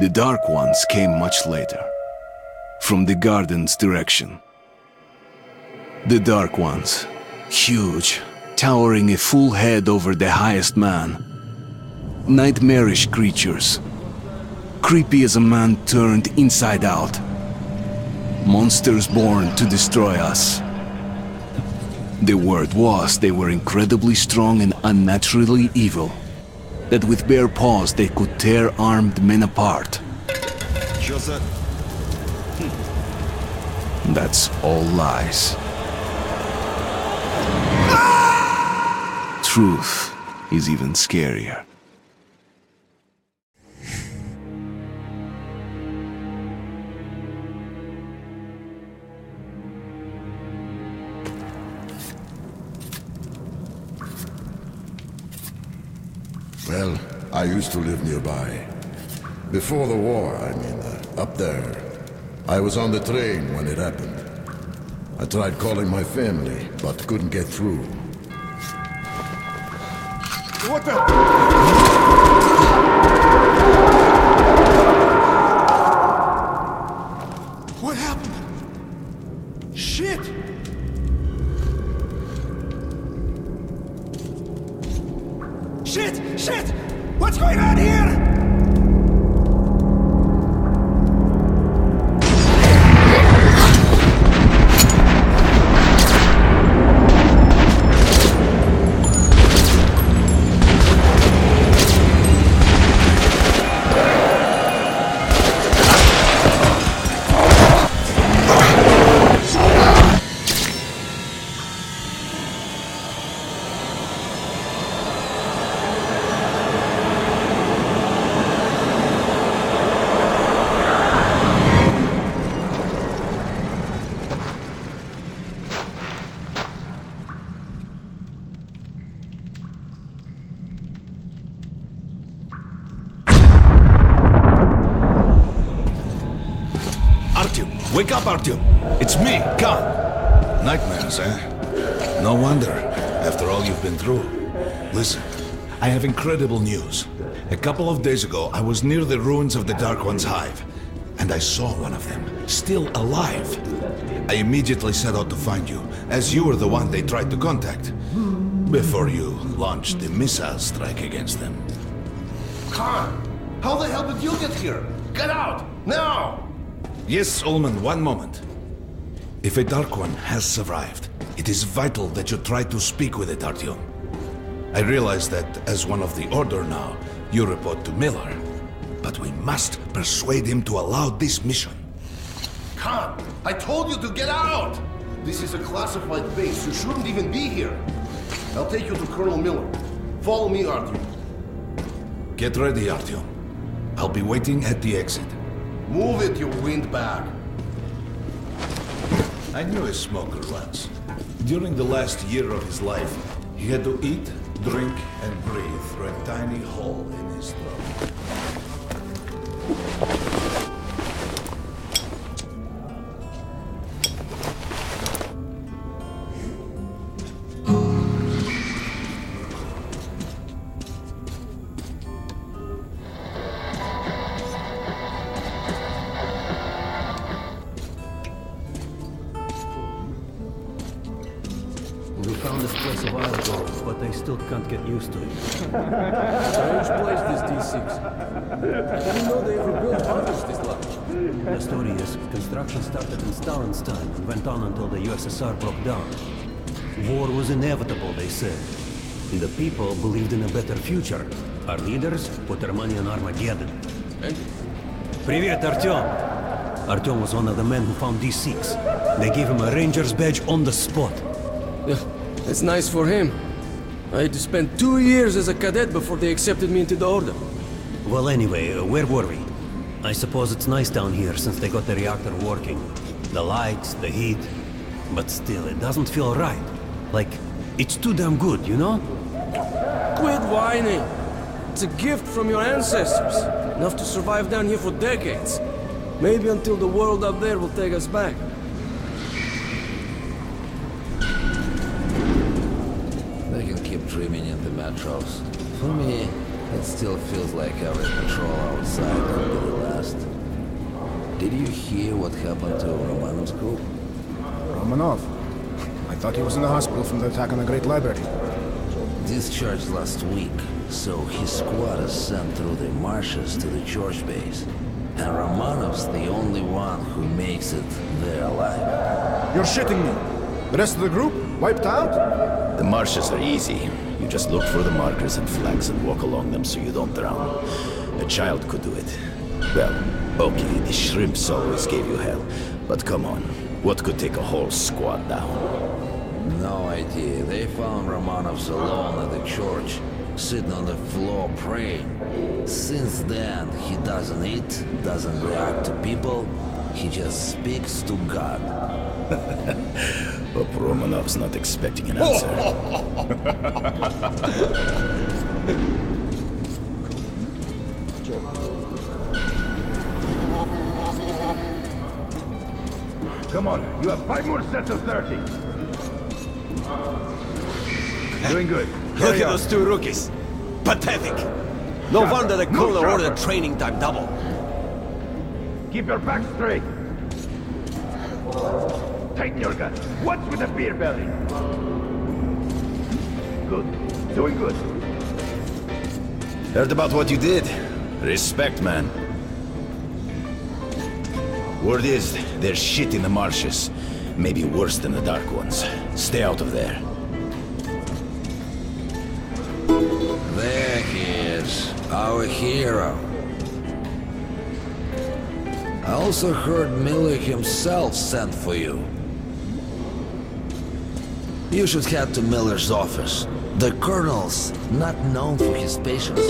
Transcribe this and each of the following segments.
The Dark Ones came much later, from the garden's direction. The Dark Ones, huge, towering a full head over the highest man. Nightmarish creatures, creepy as a man turned inside out. Monsters born to destroy us. The word was they were incredibly strong and unnaturally evil. That with bare paws they could tear armed men apart. That's all lies. Truth is even scarier. Well, I used to live nearby. Before the war, I mean, up there. I was on the train when it happened. I tried calling my family, but couldn't get through. What the? What happened? Shit! Shit! Shit! What's going on here? Wake up, Artyom! It's me, Khan! Nightmares, eh? No wonder, after all you've been through. Listen, I have incredible news. A couple of days ago, I was near the ruins of the Dark One's hive, and I saw one of them, still alive. I immediately set out to find you, as you were the one they tried to contact, before you launched the missile strike against them. Khan, how the hell did you get here? Get out, now! Yes, Ullman, one moment. If a Dark One has survived, it is vital that you try to speak with it, Artyom. I realize that, as one of the Order now, you report to Miller. But we must persuade him to allow this mission. Khan, I told you to get out! This is a classified base. You shouldn't even be here. I'll take you to Colonel Miller. Follow me, Artyom. Get ready, Artyom. I'll be waiting at the exit. Move it, you windbag. I knew a smoker once. During the last year of his life, he had to eat, drink, and breathe through a tiny hole in his throat. We found this place a while ago, but I still can't get used to it. Strange place, this D6. I didn't know they ever built houses this large. The story is, construction started in Stalin's time and went on until the USSR broke down. War was inevitable, they said. The people believed in a better future. Our leaders put their money on Armageddon. Привет, Артём! Artyom was one of the men who found D6. They gave him a ranger's badge on the spot. Yeah, that's nice for him. I had to spend 2 years as a cadet before they accepted me into the order. Well, anyway, where were we? I suppose it's nice down here since they got the reactor working. The lights, the heat. But still, it doesn't feel right. Like, it's too damn good, you know? Quit whining. It's a gift from your ancestors. Enough to survive down here for decades. Maybe until the world up there will take us back. They can keep dreaming in the metros. For me, it still feels like every patrol outside could be the last. Did you hear what happened to Romanov's group? Romanov? I thought he was in the hospital from the attack on the Great Library. Discharged last week, so his squad is sent through the marshes to the church base. And Romanov's the only one who makes it there alive. You're shitting me! The rest of the group? Wiped out? The marshes are easy. You just look for the markers and flags and walk along them so you don't drown. A child could do it. Well, okay, the shrimps always gave you hell. But come on, what could take a whole squad down? No idea. They found Romanov's alone at the church, sitting on the floor praying. Since then, he doesn't eat, doesn't react to people. He just speaks to God. Hope Romanov's not expecting an answer. Come on, you have 5 more sets of 30. Doing good. Look at those 2 rookies. Pathetic. No wonder the colonel ordered training time double. Keep your back straight. Tighten your gun. What's with the beer belly? Good. Doing good. Heard about what you did. Respect, man. Word is, there's shit in the marshes. Maybe worse than the Dark Ones. Stay out of there. There he is, our hero. I also heard Miller himself sent for you. You should head to Miller's office. The colonel's not known for his patience.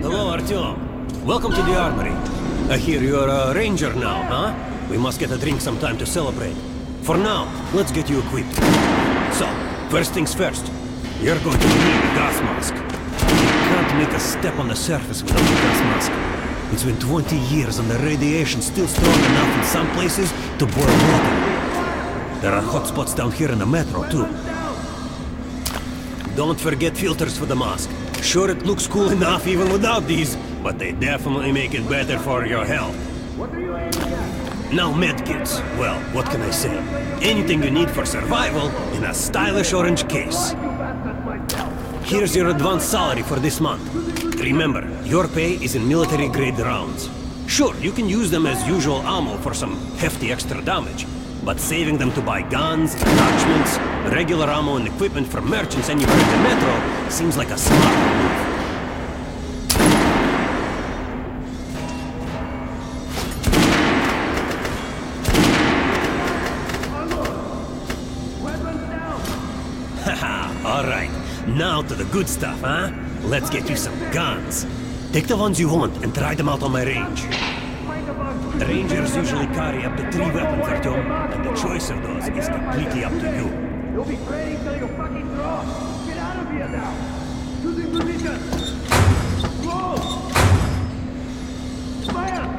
Hello, Artyom. Welcome to the armory. I hear you're a ranger now, huh? We must get a drink sometime to celebrate. For now, let's get you equipped. So, first things first. You're going to need a gas mask. You can't make a step on the surface without a gas mask. It's been 20 years and the radiation's still strong enough in some places to boil water. There are hot spots down here in the metro, too. Don't forget filters for the mask. Sure, it looks cool enough even without these, but they definitely make it better for your health. Now medkits. Well, what can I say? Anything you need for survival in a stylish orange case. Here's your advance salary for this month. Remember, your pay is in military-grade rounds. Sure, you can use them as usual ammo for some hefty extra damage, but saving them to buy guns, attachments, regular ammo and equipment for merchants anywhere in the metro seems like a smart move. Haha, alright. Now to the good stuff, huh? Let's get you some guns. Take the ones you want and try them out on my range. The rangers usually carry up to 3 weapons, Artyom, and the choice of those is completely up to you. You'll be training till you fucking draw. Get out of here now. Choosing position. Close. Fire.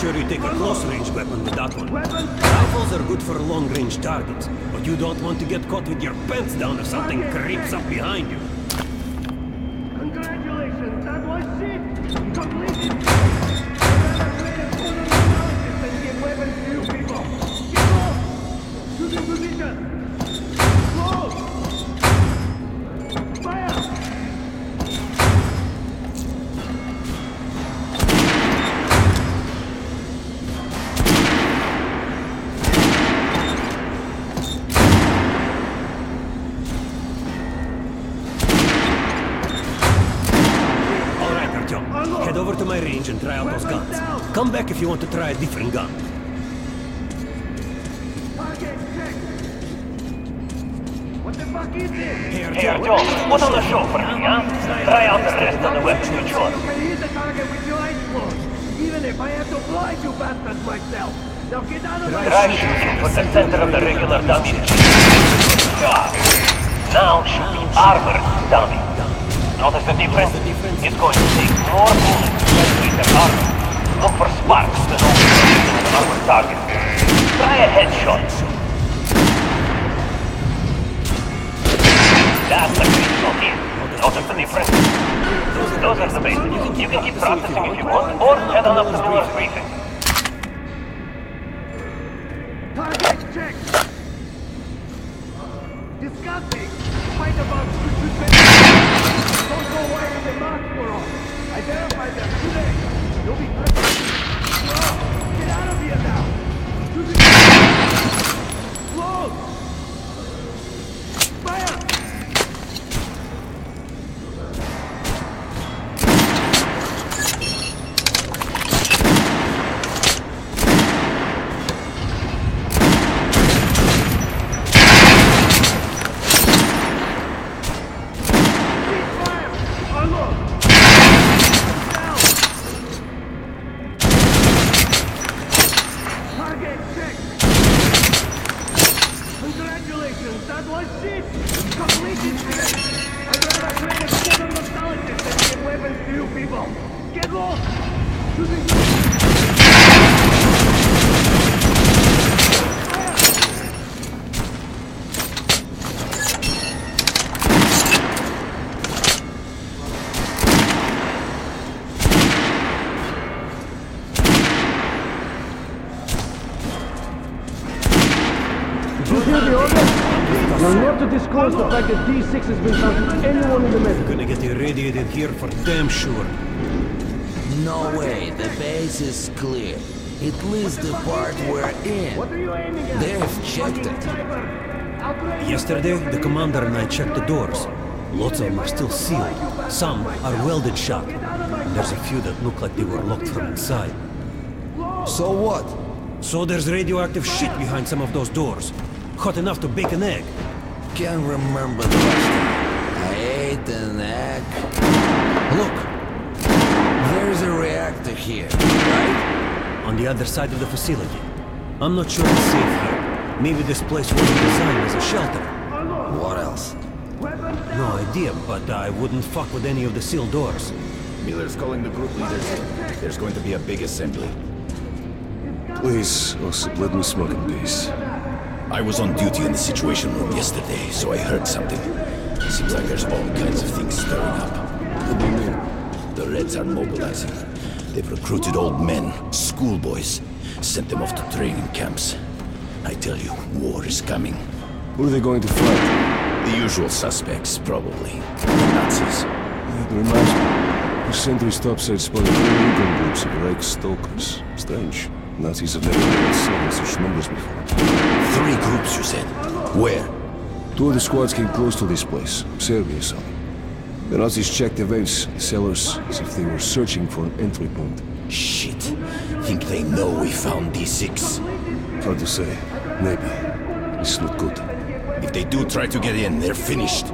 Sure you take a close-range weapon with that one. Rifles are good for long-range targets, but you don't want to get caught with your pants down if something creeps up behind you. Congratulations, that was shit. Completed. And give weapons to you people. Get close. Choosing position. Close. Fire. to my range and try out those guns. Come back if you want to try a different gun. What the fuck is this? Hey, Artyom, put on the show for me, huh? Try out the rest of the weapons you chose. You can hit the target with your eyes closed, even if I have to blind you bastards myself. Now get out of my way. Try shooting for the center of the regular dummy. Good job. Now shoot the armored dummy. Notice the difference? It's going to take more bullets to penetrate the armor. Look for sparks that don't hit an armored target. Try a headshot. That's the critical hit. Notice the difference? Those are the basics. You can keep practicing if you want, or head on up to Miller's briefing. Target check! Disgusting! Fight about don't go away in the mark for all. I verified them today. You'll be perfect. Get out of here now! Close! Fire! Disclose the fact that D6 has been found to anyone in the map. We're gonna get irradiated here for damn sure. No way, the base is clear. At least the part we're in. They've checked it. Yesterday, the commander and I checked the doors. Lots of them are still sealed. Some are welded shut. And there's a few that look like they were locked from inside. So what? So there's radioactive shit behind some of those doors. Hot enough to bake an egg. Can't remember the last time I ate an egg. Look! There's a reactor here, right? On the other side of the facility. I'm not sure it's safe here. Maybe this place wasn't designed as a shelter. What else? No idea, but I wouldn't fuck with any of the sealed doors. Miller's calling the group leaders. There's going to be a big assembly. Please, Osip, let me smoke in peace. I was on duty in the Situation Room yesterday, so I heard something. Seems like there's all kinds of things stirring up. What do you mean? The Reds are mobilizing. They've recruited old men, schoolboys, sent them off to training camps. I tell you, war is coming. Who are they going to fight? The usual suspects, probably. The Nazis. It reminds me. The sentry's topside spotted 3 recon groups of Reich stalkers. Strange. Nazis have never been seen in such numbers before. 3 groups, you said? Where? 2 of the squads came close to this place. Serbia, something. The Nazis checked the vents, the cellars, as if they were searching for an entry point. Shit. Think they know we found D6? Hard to say. Maybe. It's not good. If they do try to get in, they're finished.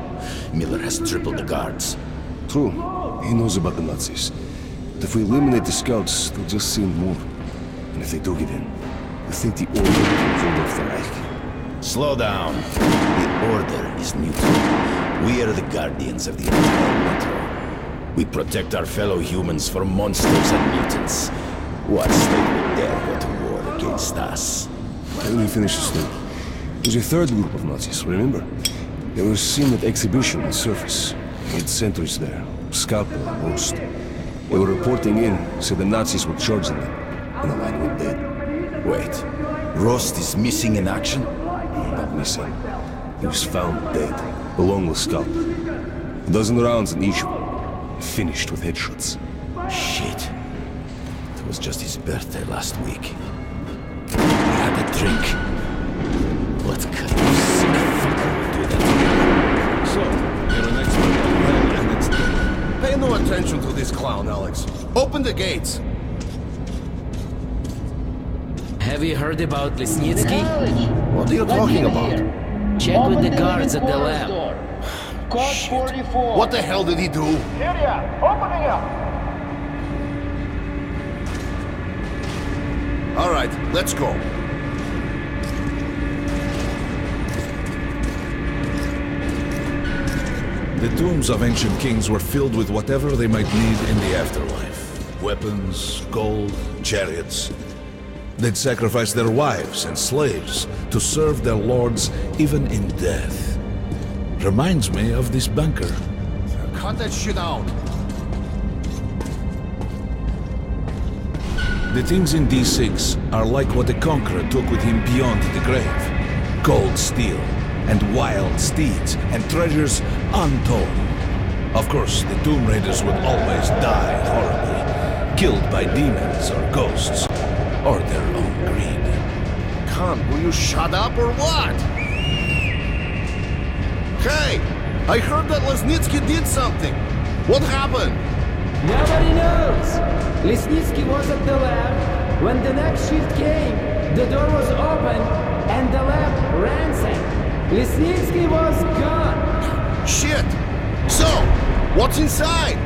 Miller has tripled the guards. True. He knows about the Nazis. But if we eliminate the scouts, they'll just send more. And if they do get in, I think the Order can hold off the Reich. Slow down. The Order is neutral. We are the guardians of the entire metro. We protect our fellow humans from monsters and mutants. What state would dare go to war against us? Let me finish the story. There's a 3rd group of Nazis, remember? They were seen at exhibition on surface. They had sentries there, Scalpel and Roast. They were reporting in, said the Nazis were charging them, and the line went dead. Wait, Rost is missing in action? Not missing. He was found dead, along with Scalpel. A dozen rounds in each one, finished with headshots. Shit. It was just his birthday last week. We had a drink. What kind of sick fucker would do that? So, you're an expert on hell and its dead. Pay no attention to this clown, Alex. Open the gates. Have you heard about Lesnitsky? What are you talking about? Check with the guards at the lab. Code 44. What the hell did he do? Area, opening up. All right, let's go. The tombs of ancient kings were filled with whatever they might need in the afterlife. Weapons, gold, chariots. They'd sacrifice their wives and slaves to serve their lords even in death. Reminds me of this bunker. Cut that shit out. The things in D6 are like what the Conqueror took with him beyond the grave. Gold steel, and wild steeds, and treasures untold. Of course, the Tomb Raiders would always die horribly, killed by demons or ghosts, or their own greed. Khan, will you shut up or what? Hey! I heard that Lesnitsky did something! What happened? Nobody knows! Lesnitsky was at the lab. When the next shift came, the door was open and the lab ransacked. Lesnitsky was gone! Shit! So, what's inside?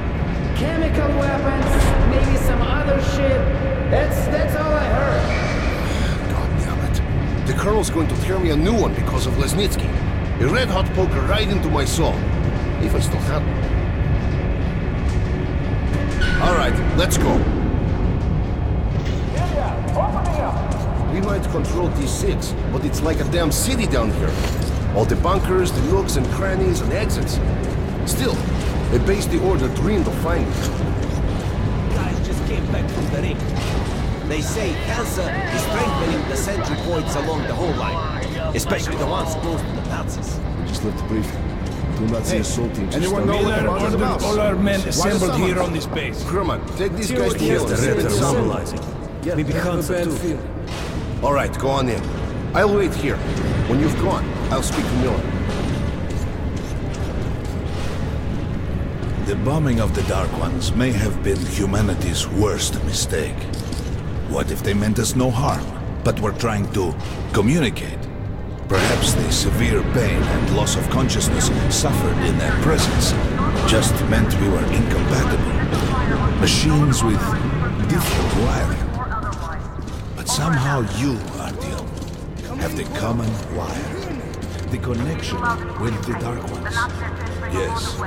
Chemical weapons, maybe some other shit. That's all I heard. God damn it. The Colonel's going to tear me a new one because of Lesnitsky. A red-hot poker right into my soul. If I still have one. All right, let's go. We might control D6, but it's like a damn city down here. All the bunkers, the nooks and crannies and exits. Still, a base the Order dreamed of finding. Guys just came back from the ring. They say Hansa is strengthening the sentry points along the whole line, especially the ones close to the Nazis. We just left the briefing. Do not see assault teams. Anyone know what the about? All our men assembled here on this base. Kerman, take these guys to Here's Miller. the red Mobilizing. Yeah, Maybe Hansa too. feeling. All right, go on in. I'll wait here. When you've gone, I'll speak to Miller. The bombing of the Dark Ones may have been humanity's worst mistake. What if they meant us no harm, but were trying to communicate? Perhaps the severe pain and loss of consciousness suffered in their presence just meant we were incompatible. Machines with different wiring. But somehow you, Artyom, have the common wire. The connection with the Dark Ones. Yes,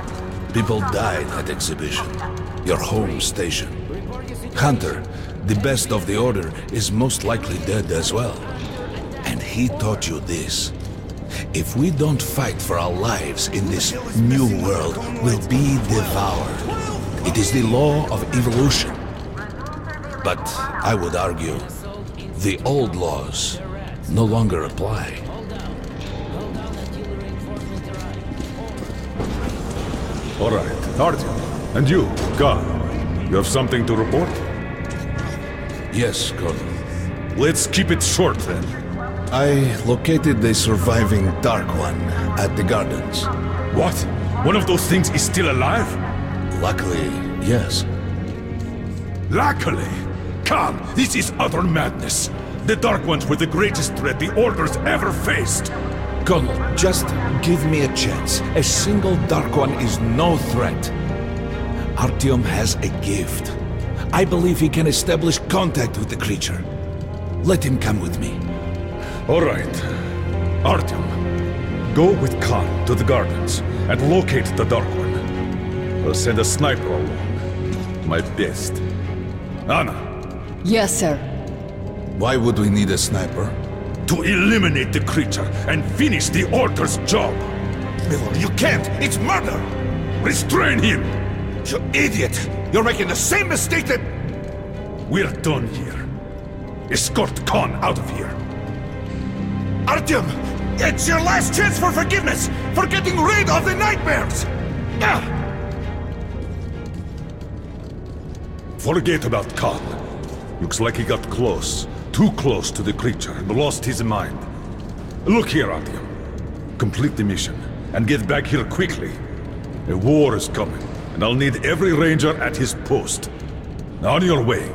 people died at Exhibition, your home station. Hunter, the best of the Order, is most likely dead as well. And he taught you this. If we don't fight for our lives in this new world, we'll be devoured. It is the law of evolution. But I would argue, the old laws no longer apply. All right, Artyom. And you, Khan, you have something to report? Yes, Colonel. Let's keep it short then. I located the surviving Dark One at the Gardens. What? One of those things is still alive? Luckily, yes. Luckily? Khan, this is utter madness. The Dark Ones were the greatest threat the Order's ever faced. Colonel, just give me a chance. A single Dark One is no threat. Artyom has a gift. I believe he can establish contact with the creature. Let him come with me. All right. Artyom, go with Khan to the Gardens and locate the Dark One. I'll send a sniper along. My best. Anna. Yes, sir. Why would we need a sniper? To eliminate the creature and finish the Order's job. Miller, you can't! It's murder! Restrain him! You idiot! You're making the same mistake that... We're done here. Escort Khan out of here. Artyom! It's your last chance for forgiveness! For getting rid of the nightmares! Forget about Khan. Looks like he got close. Too close to the creature and lost his mind. Look here, Artyom. Complete the mission and get back here quickly. A war is coming, and I'll need every ranger at his post. On your way.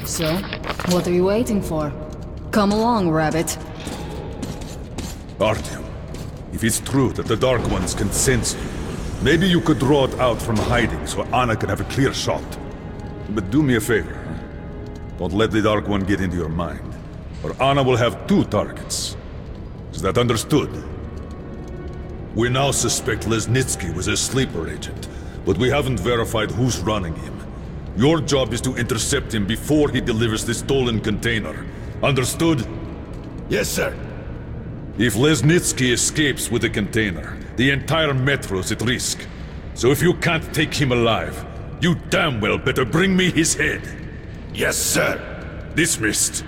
So, what are you waiting for? Come along, Rabbit. Artyom, if it's true that the Dark Ones can sense you, maybe you could draw it out from hiding so Anna can have a clear shot. But do me a favor. Don't let the Dark One get into your mind, or Anna will have 2 targets. Is that understood? We now suspect Lesnitsky was a sleeper agent, but we haven't verified who's running him. Your job is to intercept him before he delivers the stolen container. Understood? Yes, sir. If Lesnitsky escapes with the container, the entire metro's at risk. So if you can't take him alive, you damn well better bring me his head. Yes, sir. Dismissed.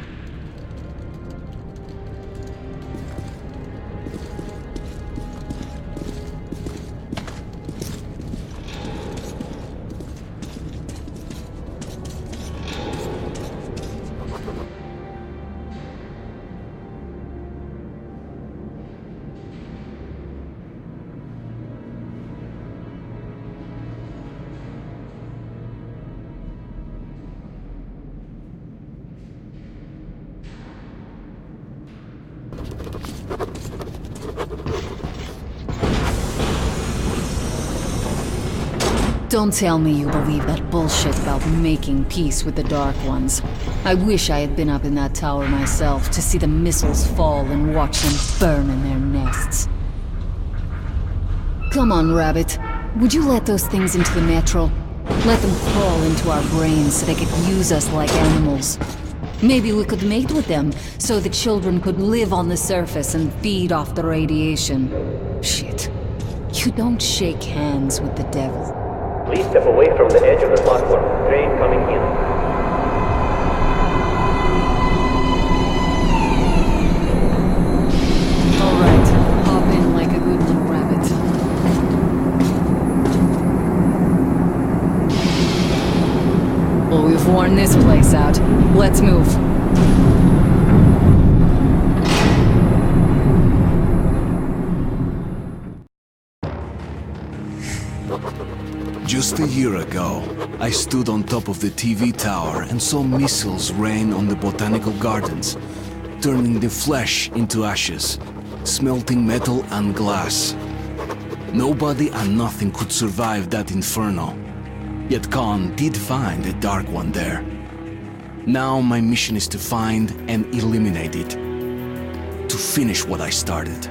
Don't tell me you believe that bullshit about making peace with the Dark Ones. I wish I had been up in that tower myself to see the missiles fall and watch them burn in their nests. Come on, Rabbit. Would you let those things into the metro? Let them crawl into our brains so they could use us like animals. Maybe we could mate with them, so the children could live on the surface and feed off the radiation. Shit. You don't shake hands with the devil. Please step away from the edge of the platform. Train coming in. Alright, hop in like a good little rabbit. Well, we've worn this place out. Let's move. Just a year ago, I stood on top of the TV tower and saw missiles rain on the botanical gardens, turning the flesh into ashes, smelting metal and glass. Nobody and nothing could survive that inferno. Yet Khan did find a Dark One there. Now my mission is to find and eliminate it. To finish what I started.